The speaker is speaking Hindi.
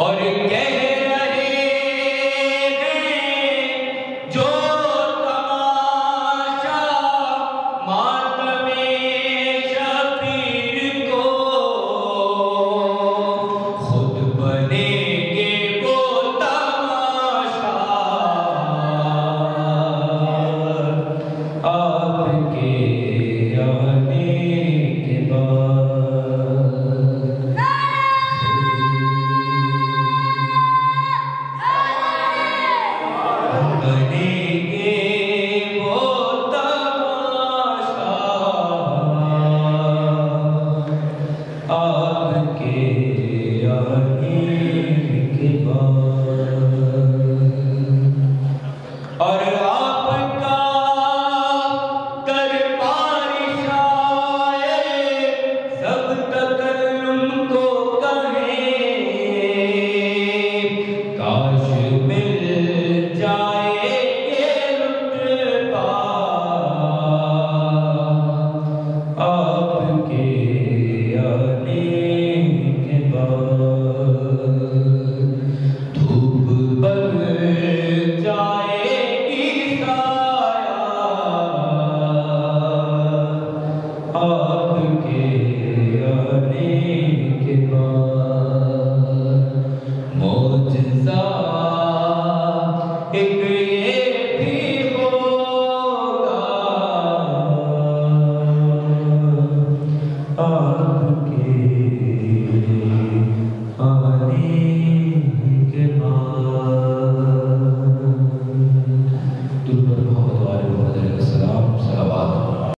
और कह रहे हैं जो तमाशा मातमे शबीर को, खुद बनेंगे वो तमाशा आपके आने के बाद। और आपका दरबार शाये सब तकल्लुम को कहें, काश मिल जाए ये रुतबा आपके आने के बाद। धूप बदल जाएगी साया आपके आने के बाद। मौजज़ा एक